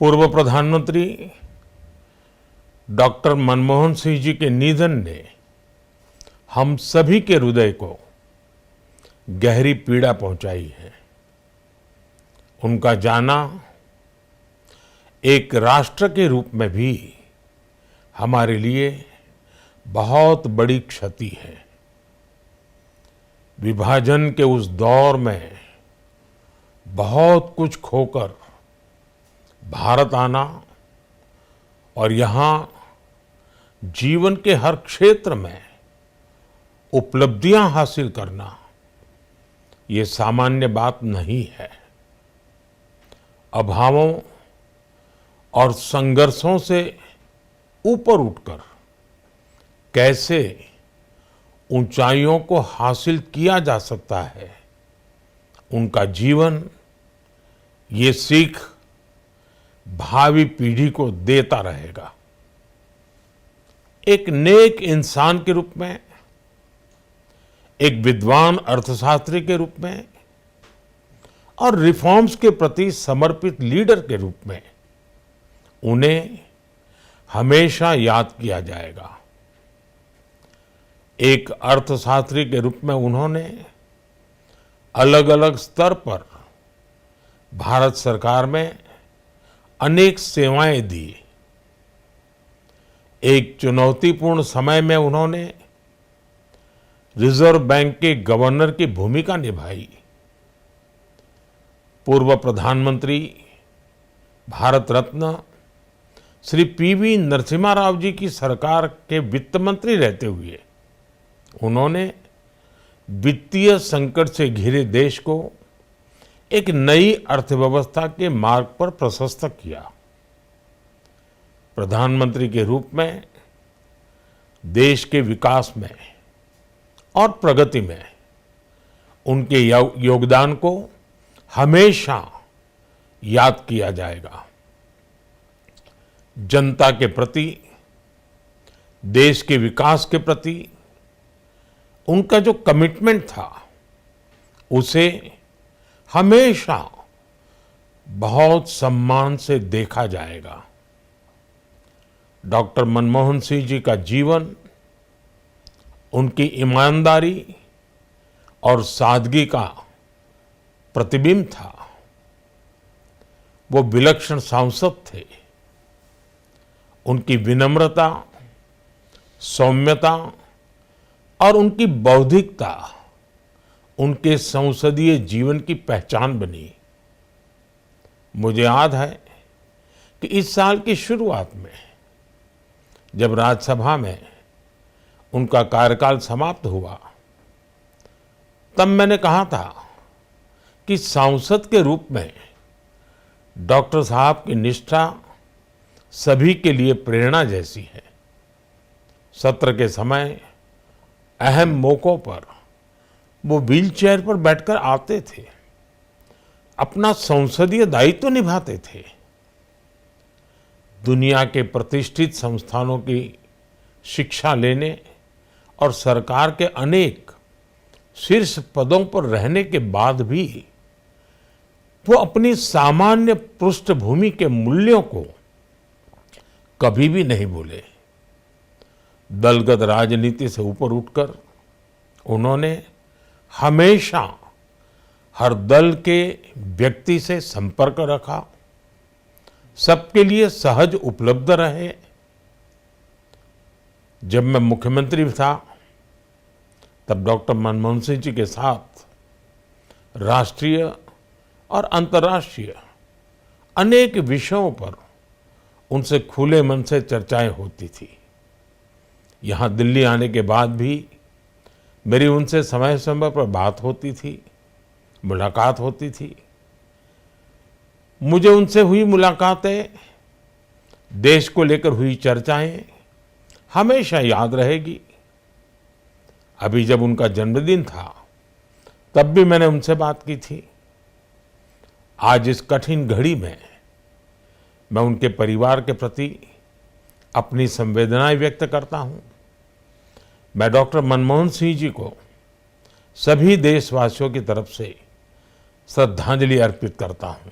पूर्व प्रधानमंत्री डॉक्टर मनमोहन सिंह जी के निधन ने हम सभी के हृदय को गहरी पीड़ा पहुंचाई है। उनका जाना एक राष्ट्र के रूप में भी हमारे लिए बहुत बड़ी क्षति है। विभाजन के उस दौर में बहुत कुछ खोकर भारत आना और यहाँ जीवन के हर क्षेत्र में उपलब्धियां हासिल करना ये सामान्य बात नहीं है। अभावों और संघर्षों से ऊपर उठकर कैसे ऊंचाइयों को हासिल किया जा सकता है, उनका जीवन ये सीख भावी पीढ़ी को देता रहेगा। एक नेक इंसान के रूप में, एक विद्वान अर्थशास्त्री के रूप में और रिफॉर्म्स के प्रति समर्पित लीडर के रूप में उन्हें हमेशा याद किया जाएगा। एक अर्थशास्त्री के रूप में उन्होंने अलग अलग स्तर पर भारत सरकार में अनेक सेवाएं दी। एक चुनौतीपूर्ण समय में उन्होंने रिजर्व बैंक के गवर्नर की भूमिका निभाई। पूर्व प्रधानमंत्री भारत रत्न श्री पीवी नरसिम्हा राव जी की सरकार के वित्त मंत्री रहते हुए उन्होंने वित्तीय संकट से घिरे देश को एक नई अर्थव्यवस्था के मार्ग पर प्रशस्त किया। प्रधानमंत्री के रूप में देश के विकास में और प्रगति में उनके योगदान को हमेशा याद किया जाएगा। जनता के प्रति, देश के विकास के प्रति उनका जो कमिटमेंट था उसे हमेशा बहुत सम्मान से देखा जाएगा। डॉक्टर मनमोहन सिंह जी का जीवन उनकी ईमानदारी और सादगी का प्रतिबिंब था। वो विलक्षण सांसद थे। उनकी विनम्रता, सौम्यता और उनकी बौद्धिकता उनके संसदीय जीवन की पहचान बनी। मुझे याद है कि इस साल की शुरुआत में जब राज्यसभा में उनका कार्यकाल समाप्त हुआ, तब मैंने कहा था कि सांसद के रूप में डॉक्टर साहब की निष्ठा सभी के लिए प्रेरणा जैसी है। सत्र के समय अहम मौकों पर वो व्हीलचेयर पर बैठकर आते थे, अपना संसदीय दायित्व निभाते थे। दुनिया के प्रतिष्ठित संस्थानों की शिक्षा लेने और सरकार के अनेक शीर्ष पदों पर रहने के बाद भी वो अपनी सामान्य पृष्ठभूमि के मूल्यों को कभी भी नहीं भूले। दलगत राजनीति से ऊपर उठकर उन्होंने हमेशा हर दल के व्यक्ति से संपर्क रखा, सबके लिए सहज उपलब्ध रहे। जब मैं मुख्यमंत्री था तब डॉक्टर मनमोहन सिंह जी के साथ राष्ट्रीय और अंतर्राष्ट्रीय अनेक विषयों पर उनसे खुले मन से चर्चाएं होती थी। यहाँ दिल्ली आने के बाद भी मेरी उनसे समय समय पर बात होती थी, मुलाकात होती थी। मुझे उनसे हुई मुलाकातें, देश को लेकर हुई चर्चाएं हमेशा याद रहेगी। अभी जब उनका जन्मदिन था तब भी मैंने उनसे बात की थी। आज इस कठिन घड़ी में मैं उनके परिवार के प्रति अपनी संवेदनाएं व्यक्त करता हूं। मैं डॉक्टर मनमोहन सिंह जी को सभी देशवासियों की तरफ से श्रद्धांजलि अर्पित करता हूं।